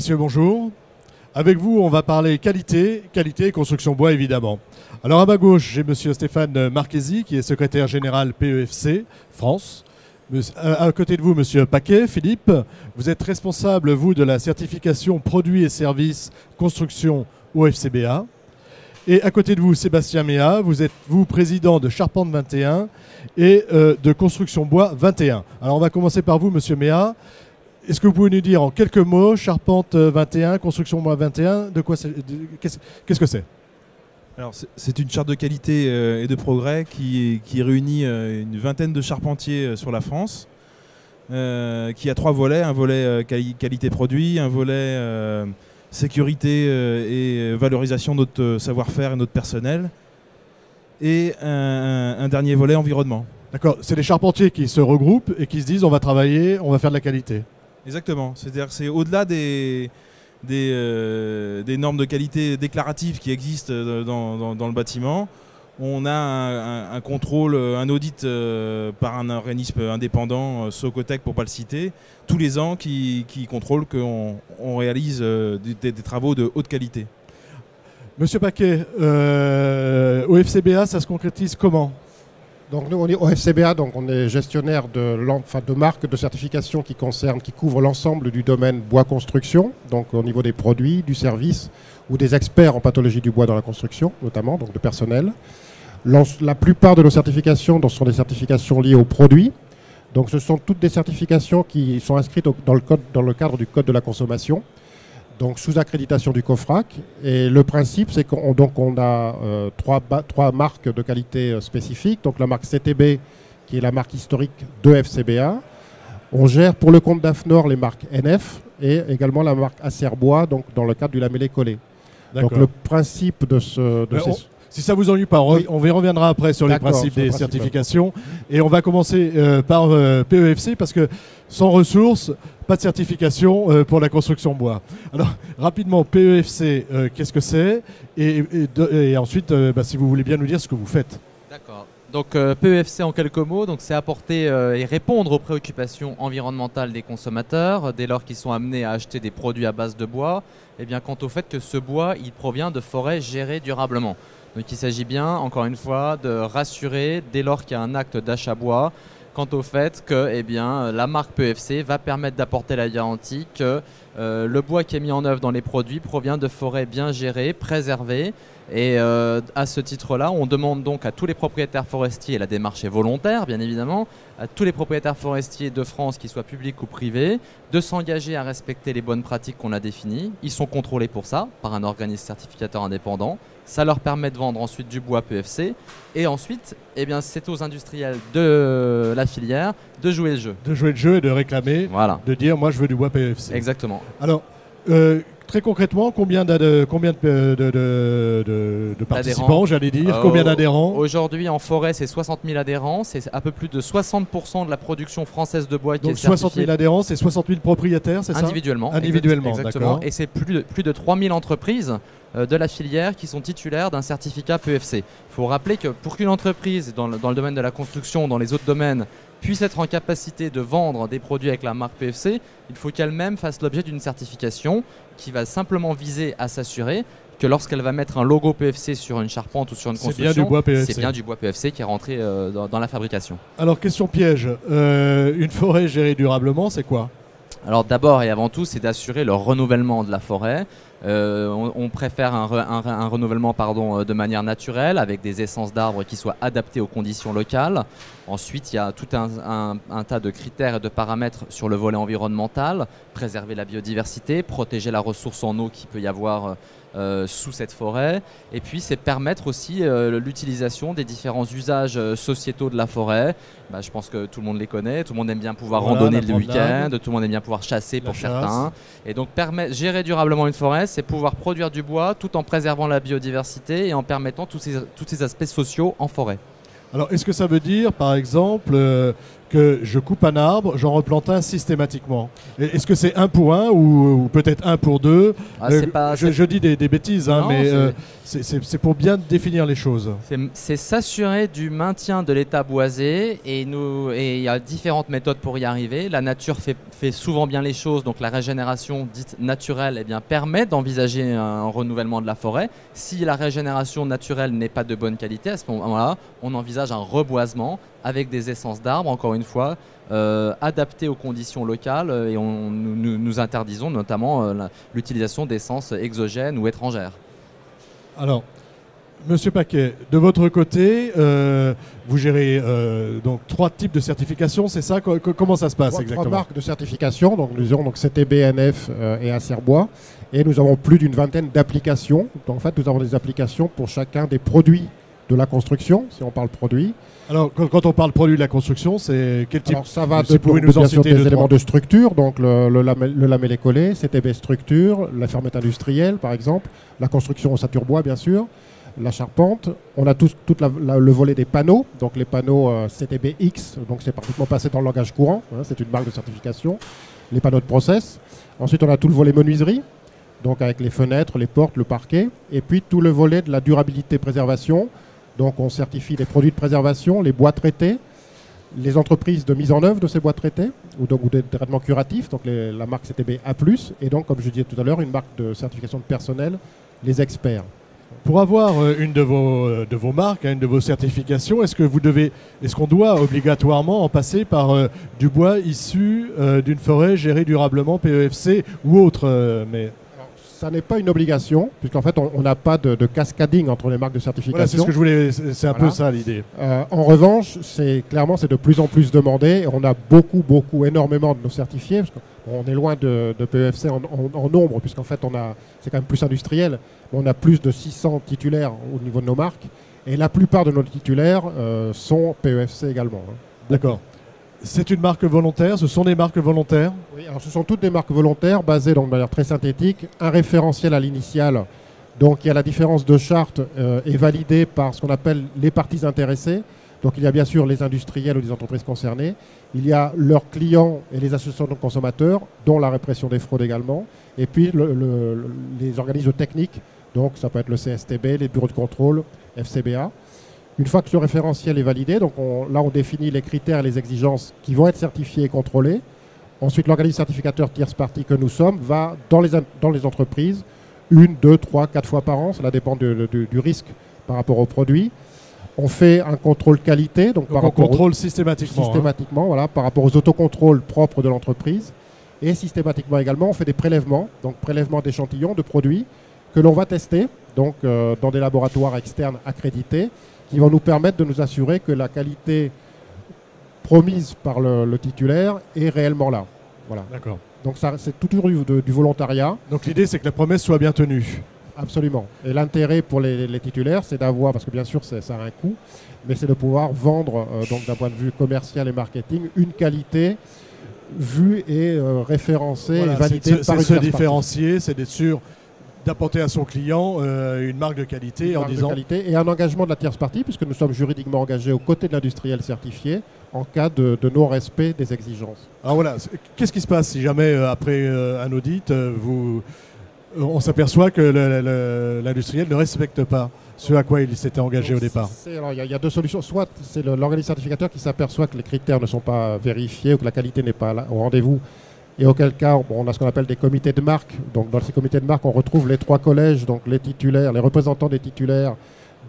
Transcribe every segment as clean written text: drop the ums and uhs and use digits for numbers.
Messieurs, bonjour. Avec vous, on va parler qualité et construction bois, évidemment. Alors à ma gauche, j'ai Monsieur Stéphane Marchesi, qui est secrétaire général PEFC France. À côté de vous, Monsieur Paquet, Philippe, vous êtes responsable, vous, de la certification produits et services construction OFCBA. Et à côté de vous, Sébastien Méa, vous êtes, vous, président de Charpente 21 et de Construction Bois 21. Alors on va commencer par vous, Monsieur Méa. Est-ce que vous pouvez nous dire en quelques mots, Charpente 21, Construction Bois 21, de quoi qu'est-ce que c'est? Alors c'est une charte de qualité et de progrès qui réunit une vingtaine de charpentiers sur la France, qui a trois volets, un volet qualité produit, un volet sécurité et valorisation de notre savoir-faire et notre personnel, et un dernier volet environnement. D'accord, c'est les charpentiers qui se regroupent et qui se disent on va travailler, on va faire de la qualité. Exactement, c'est-à-dire que c'est au-delà des normes de qualité déclaratives qui existent dans le bâtiment. On a un contrôle, un audit par un organisme indépendant, Socotec pour ne pas le citer, tous les ans qui contrôle qu'on réalise des travaux de haute qualité. Monsieur Paquet, OFCBA, ça se concrétise comment? Donc nous, on est OFCBA, donc on est gestionnaire de marques de certification qui couvrent l'ensemble du domaine bois construction, donc au niveau des produits, du service ou des experts en pathologie du bois dans la construction, notamment, donc de personnel. La plupart de nos certifications sont des certifications liées aux produits. Donc ce sont toutes des certifications qui sont inscrites dans le cadre du Code de la consommation, donc sous accréditation du COFRAC. Et le principe, c'est qu'on a trois marques de qualité spécifiques. Donc la marque CTB, qui est la marque historique de FCBA. On gère pour le compte d'AFNOR les marques NF et également la marque Acerbois, donc dans le cadre du lamellé-collé. Donc le principe de ces... Si ça vous ennuie pas, on y reviendra après sur les principes des certifications. Et on va commencer par PEFC parce que sans ressources, pas de certification pour la construction bois. Alors rapidement, PEFC, qu'est-ce que c'est? Et ensuite, si vous voulez bien nous dire ce que vous faites. D'accord. Donc PEFC en quelques mots, c'est apporter et répondre aux préoccupations environnementales des consommateurs dès lors qu'ils sont amenés à acheter des produits à base de bois. Et bien quant au fait que ce bois, il provient de forêts gérées durablement. Donc il s'agit bien, encore une fois, de rassurer dès lors qu'il y a un acte d'achat bois, quant au fait que la marque PEFC va permettre d'apporter la garantie que le bois qui est mis en œuvre dans les produits provient de forêts bien gérées, préservées. Et à ce titre-là, on demande donc à tous les propriétaires forestiers, et la démarche est volontaire bien évidemment, à tous les propriétaires forestiers de France, qu'ils soient publics ou privés, de s'engager à respecter les bonnes pratiques qu'on a définies. Ils sont contrôlés pour ça par un organisme certificateur indépendant. Ça leur permet de vendre ensuite du bois PEFC. Et ensuite, c'est aux industriels de la filière de jouer le jeu. De jouer le jeu et de réclamer, de dire moi je veux du bois PEFC. Exactement. Alors, très concrètement, combien de participants, j'allais dire, combien d'adhérents? Aujourd'hui, en forêt, c'est 60 000 adhérents. C'est un peu plus de 60% de la production française de bois qui est certifiée. Donc 60 000 adhérents, c'est 60 000 propriétaires, c'est ça? Individuellement. Individuellement, exactement. Et c'est plus de 3 000 entreprises de la filière qui sont titulaires d'un certificat PEFC. Il faut rappeler que pour qu'une entreprise, dans le domaine de la construction, dans les autres domaines, puisse être en capacité de vendre des produits avec la marque PEFC, il faut qu'elle-même fasse l'objet d'une certification qui va simplement viser à s'assurer que lorsqu'elle va mettre un logo PEFC sur une charpente ou sur une construction, c'est bien du bois PEFC qui est rentré dans la fabrication. Alors, question piège, une forêt gérée durablement, c'est quoi? Alors d'abord et avant tout, c'est d'assurer le renouvellement de la forêt. On préfère un renouvellement de manière naturelle avec des essences d'arbres qui soient adaptées aux conditions locales. Ensuite, il y a tout un tas de critères et de paramètres sur le volet environnemental, préserver la biodiversité, protéger la ressource en eau qu'il peut y avoir sous cette forêt. Et puis, c'est permettre aussi l'utilisation des différents usages sociétaux de la forêt. Je pense que tout le monde les connaît, tout le monde aime bien pouvoir randonner le week-end, tout le monde aime bien pouvoir chasser pour certains. Et donc, gérer durablement une forêt, c'est pouvoir produire du bois tout en préservant la biodiversité et en permettant tous ces aspects sociaux en forêt. Alors, est-ce que ça veut dire, par exemple, que je coupe un arbre, j'en replante un systématiquement. Est-ce que c'est 1 pour 1 ou peut-être 1 pour 2 ? Je dis des bêtises, hein, mais c'est pour bien définir les choses. C'est s'assurer du maintien de l'état boisé et il y a différentes méthodes pour y arriver. La nature fait souvent bien les choses, donc la régénération dite naturelle permet d'envisager un renouvellement de la forêt. Si la régénération naturelle n'est pas de bonne qualité, à ce moment-là, on envisage un reboisement avec des essences d'arbres, encore une fois, adaptées aux conditions locales et nous interdisons notamment l'utilisation d'essences exogènes ou étrangères. Alors, Monsieur Paquet, de votre côté, vous gérez donc 3 types de certifications, c'est ça ? Comment ça se passe exactement ? 3 marques de certification, donc nous avons CTB, NF et Acerbois, et nous avons plus d'une vingtaine d'applications. En fait, nous avons des applications pour chacun des produits de la construction, si on parle produit. Alors, quand on parle produit de la construction, c'est quel type ? Alors, ça va des éléments de structure, donc le lamellé collé, CTB structure, la fermette industrielle, par exemple, la construction ossature bois, bien sûr, la charpente. On a tout le volet des panneaux, donc les panneaux CTBX, donc c'est pratiquement passé dans le langage courant, hein, c'est une marque de certification. Les panneaux de process. Ensuite, on a tout le volet menuiserie, donc avec les fenêtres, les portes, le parquet. Et puis, tout le volet de la durabilité préservation. Donc on certifie les produits de préservation, les bois traités, les entreprises de mise en œuvre de ces bois traités ou des traitements curatifs, donc la marque CTB A+, et donc comme je disais tout à l'heure, une marque de certification de personnel, les experts. Pour avoir une de vos marques, une de vos certifications, est-ce qu'on doit obligatoirement en passer par du bois issu d'une forêt gérée durablement, PEFC ou autre Ça n'est pas une obligation, puisqu'en fait, on n'a pas de cascading entre les marques de certification. Voilà, c'est ce que je voulais, c'est un peu ça l'idée. En revanche, c'est de plus en plus demandé. On a énormément de nos certifiés, parce qu'on est loin de PEFC en nombre, puisqu'en fait, c'est quand même plus industriel. On a plus de 600 titulaires au niveau de nos marques, et la plupart de nos titulaires sont PEFC également. Hein. D'accord. C'est une marque volontaire, ce sont des marques volontaires ? Oui, alors ce sont toutes des marques volontaires basées donc, de manière très synthétique. Un référentiel à l'initiale, donc il y a la différence de charte, est validée par ce qu'on appelle les parties intéressées. Donc il y a bien sûr les industriels ou les entreprises concernées. Il y a leurs clients et les associations de consommateurs, dont la répression des fraudes également. Et puis les organismes techniques, donc ça peut être le CSTB, les bureaux de contrôle, FCBA. Une fois que ce référentiel est validé, donc on définit les critères et les exigences qui vont être certifiés et contrôlés. Ensuite, l'organisme certificateur tierce partie que nous sommes va dans les entreprises 1, 2, 3, 4 fois par an. Cela dépend du risque par rapport au produit. On fait un contrôle qualité. Donc on contrôle systématiquement. Systématiquement, voilà, par rapport aux autocontrôles propres de l'entreprise. Et systématiquement également, on fait des prélèvements. Donc prélèvements d'échantillons de produits que l'on va tester donc, dans des laboratoires externes accrédités, qui vont nous permettre de nous assurer que la qualité promise par le titulaire est réellement là. Voilà. D'accord. Donc c'est toujours du volontariat. Donc l'idée, c'est que la promesse soit bien tenue. Absolument. Et l'intérêt pour les titulaires, c'est d'avoir, parce que bien sûr ça a un coût, mais c'est de pouvoir vendre, donc d'un point de vue commercial et marketing, une qualité vue et référencée et validée par une se différencier, c'est d'être sûr d'apporter à son client une marque de qualité et un engagement de la tierce partie, puisque nous sommes juridiquement engagés aux côtés de l'industriel certifié en cas de non-respect des exigences. Alors voilà, qu'est-ce qui se passe si jamais après un audit, on s'aperçoit que l'industriel ne respecte pas ce à quoi il s'était engagé au départ? Il y a 2 solutions. Soit c'est l'organisme certificateur qui s'aperçoit que les critères ne sont pas vérifiés ou que la qualité n'est pas au rendez-vous. Et auquel cas, on a ce qu'on appelle des comités de marque. Donc, dans ces comités de marque, on retrouve les 3 collèges, donc les titulaires, les représentants des titulaires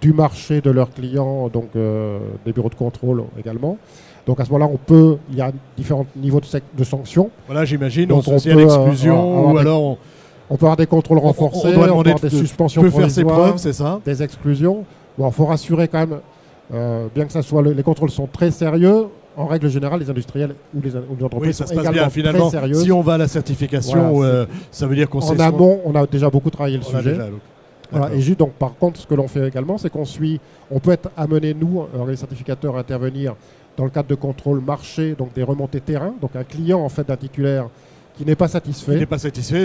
du marché de leurs clients, donc des bureaux de contrôle également. Donc, à ce moment-là, il y a différents niveaux de sanctions. Voilà, j'imagine, on peut l'exclusion ou alors on peut avoir des contrôles renforcés, on doit demander avoir des suspensions provisoires, faire ses preuves, c'est ça, des exclusions. Bon, il faut rassurer quand même, bien que ça soit les contrôles sont très sérieux. En règle générale, les industriels ou les entreprises ça sont se passe également bien. Finalement, très sérieuses. Si on va à la certification, voilà, ça veut dire qu'on sait... En amont, on a déjà beaucoup travaillé le sujet. Voilà, et juste, donc, par contre, ce que l'on fait également, c'est on peut être amené, nous, les certificateurs, à intervenir dans le cadre de contrôle marché, donc des remontées terrain. Donc un client, en fait, d'un titulaire qui n'est pas satisfait.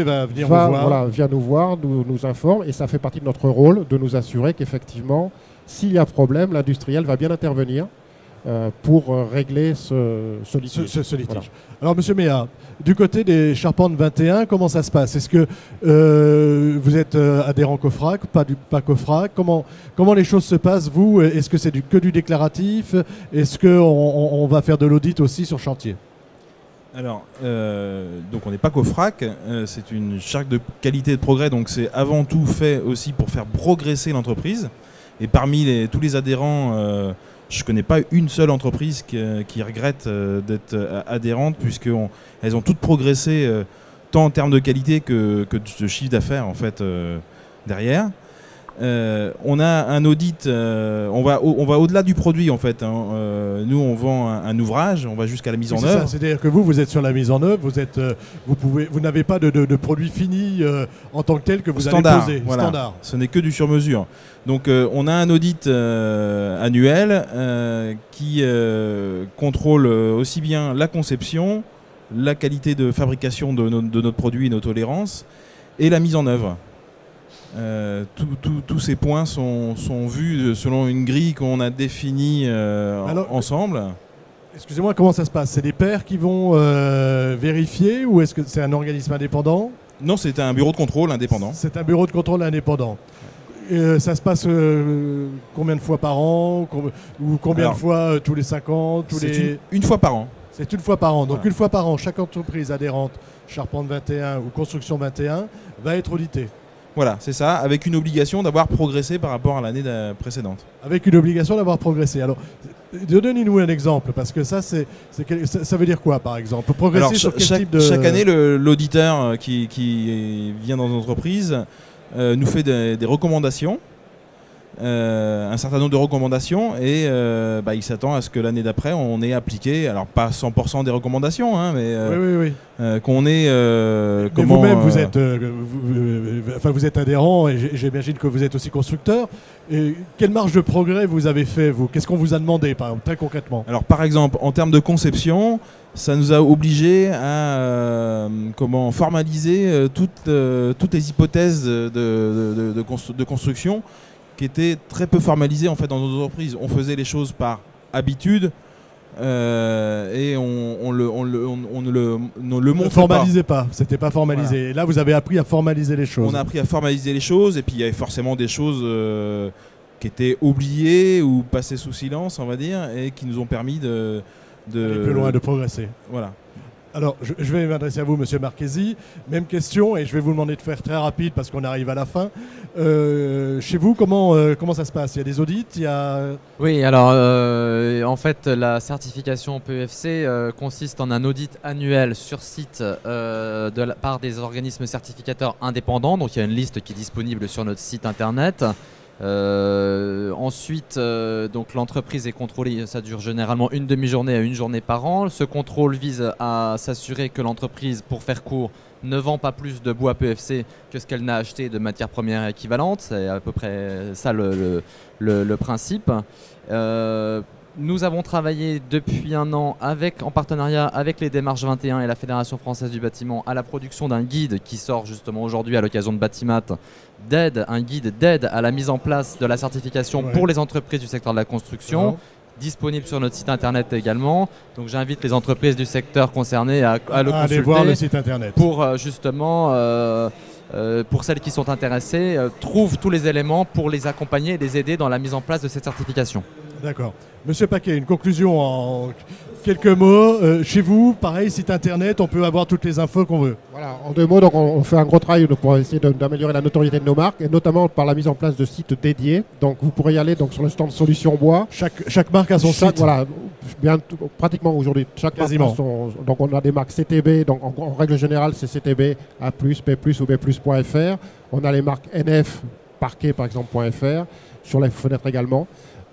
Va venir vous voir. Voilà, vient nous voir, nous informe, et ça fait partie de notre rôle de nous assurer qu'effectivement, s'il y a problème, l'industriel va bien intervenir pour régler ce litige. Voilà. Alors, Monsieur Méa, du côté des Charpentes 21, comment ça se passe? Est-ce que vous êtes adhérent COFRAC, pas COFRAC? Comment les choses se passent, vous? Est-ce que c'est que du déclaratif? Est-ce qu'on va faire de l'audit aussi sur chantier? Alors, donc on n'est pas COFRAC, c'est une charte de qualité et de progrès, donc c'est avant tout fait aussi pour faire progresser l'entreprise. Et parmi tous les adhérents, je ne connais pas une seule entreprise qui regrette d'être adhérente, puisqu'elles ont toutes progressé tant en termes de qualité que de chiffre d'affaires en fait, derrière. On a un audit, on va au-delà du produit en fait. Nous on vend un ouvrage, on va jusqu'à la mise en œuvre. C'est-à-dire que vous êtes sur la mise en œuvre, vous n'avez pas de produit fini en tant que tel que vous allez poser. Voilà. Standard. Ce n'est que du sur-mesure. Donc on a un audit annuel qui contrôle aussi bien la conception, la qualité de fabrication de notre produit et nos tolérances, et la mise en œuvre. Tous ces points sont vus selon une grille qu'on a définie ensemble. Excusez-moi, comment ça se passe? C'est des pairs qui vont vérifier ou est-ce que c'est un organisme indépendant? Non, c'est un bureau de contrôle indépendant. C'est un bureau de contrôle indépendant. Ça se passe combien de fois par an ou combien de fois tous les 5 ans une fois par an. C'est une fois par an. Donc voilà. Une fois par an, chaque entreprise adhérente Charpente 21 ou Construction 21 va être auditée. Voilà, c'est ça, avec une obligation d'avoir progressé par rapport à l'année précédente. Avec une obligation d'avoir progressé. Alors, donnez-nous un exemple, parce que ça veut dire quoi, par exemple? Progresser Alors, sur quel type de... Chaque année, l'auditeur qui vient dans l'entreprise nous fait des recommandations, un certain nombre de recommandations, et il s'attend à ce que l'année d'après, on ait appliqué, alors pas 100% des recommandations, hein, mais qu'on ait... mais vous-même, vous êtes adhérent, et j'imagine que vous êtes aussi constructeur. Et quelle marge de progrès vous avez fait, vous? Qu'est-ce qu'on vous a demandé, par exemple, très concrètement? Alors, par exemple, en termes de conception, ça nous a obligés à formaliser toutes les hypothèses de construction qui étaient très peu formalisées en fait dans nos entreprises. On faisait les choses par habitude et on ne le montrait pas. Formalisait pas, c'était pas formalisé. Voilà. Et là, vous avez appris à formaliser les choses. On a appris à formaliser les choses, et puis il y avait forcément des choses qui étaient oubliées ou passées sous silence, on va dire, et qui nous ont permis de aller plus loin, de progresser. Voilà. Alors, je vais m'adresser à vous, Monsieur Marchesi. Même question, et je vais vous demander de faire très rapide parce qu'on arrive à la fin. Chez vous, comment ça se passe? Il y a des audits, Oui, alors en fait, la certification PEFC consiste en un audit annuel sur site par des organismes certificateurs indépendants. Donc, il y a une liste qui est disponible sur notre site internet. Ensuite, donc l'entreprise est contrôlée, ça dure généralement une demi-journée à une journée par an. Ce contrôle vise à s'assurer que l'entreprise, pour faire court, ne vend pas plus de bois PEFC que ce qu'elle n'a acheté de matières premières équivalentes. C'est à peu près ça le principe. Nous avons travaillé depuis un an en partenariat avec les Démarches 21 et la Fédération Française du Bâtiment à la production d'un guide qui sort justement aujourd'hui à l'occasion de Batimat, un guide d'aide à la mise en place de la certification pour les entreprises du secteur de la construction, disponible sur notre site internet également. Donc j'invite les entreprises du secteur concernées à le consulter. Aller voir le site internet. Pour justement... pour celles qui sont intéressées, trouvent tous les éléments pour les accompagner et les aider dans la mise en place de cette certification. D'accord. Monsieur Paquet, une conclusion en quelques mots. Chez vous, pareil, site internet, on peut avoir toutes les infos qu'on veut. Voilà, en 2 mots, donc on fait un gros travail pour essayer d'améliorer la notoriété de nos marques, et notamment par la mise en place de sites dédiés. Donc vous pourrez y aller donc, sur le stand Solutions Bois. Chaque marque a son site. Voilà, pratiquement aujourd'hui, chaque marque a son... Donc on a des marques CTB, donc en règle générale c'est CTB, A+, B+, ou B+.fr. On a les marques NF, Parquet par exemple, .fr, sur les fenêtres également.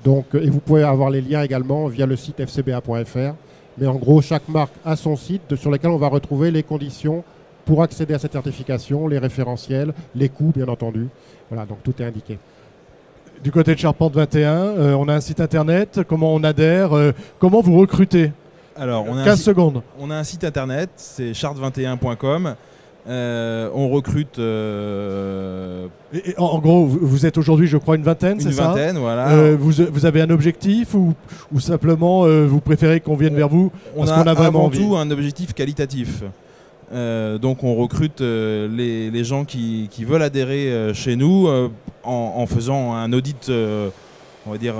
Donc, et vous pouvez avoir les liens également via le site fcba.fr. Mais en gros, chaque marque a son site sur lequel on va retrouver les conditions pour accéder à cette certification, les référentiels, les coûts bien entendu. Voilà, donc tout est indiqué. Du côté de Charpente 21, on a un site internet. Comment on adhère? Comment vous recrutez? Alors, 15 secondes. On a un site internet, c'est charte21.com. On recrute Et en gros, vous êtes aujourd'hui, je crois, une vingtaine, c'est ça ? Une vingtaine, voilà. Vous avez un objectif ou simplement vous préférez qu'on vienne vers vous parce qu'on a vraiment envie ? Avant tout un objectif qualitatif. Donc on recrute les gens qui veulent adhérer chez nous en faisant un audit on va dire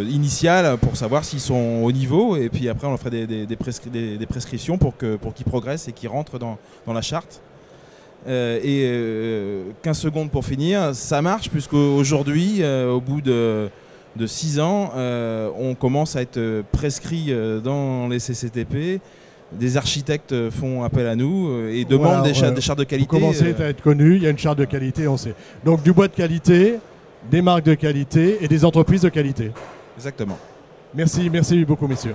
initial pour savoir s'ils sont au niveau, et puis après on leur ferait des prescriptions pour qu'ils progressent et qu'ils rentrent dans la charte. 15 secondes pour finir, ça marche puisqu'aujourd'hui, au bout de 6 ans, on commence à être prescrit dans les CCTP. Des architectes font appel à nous et demandent des chartes de qualité. Vous commencez à être connu, il y a une charte de qualité, on sait. Donc du bois de qualité, des marques de qualité et des entreprises de qualité. Exactement. Merci beaucoup messieurs.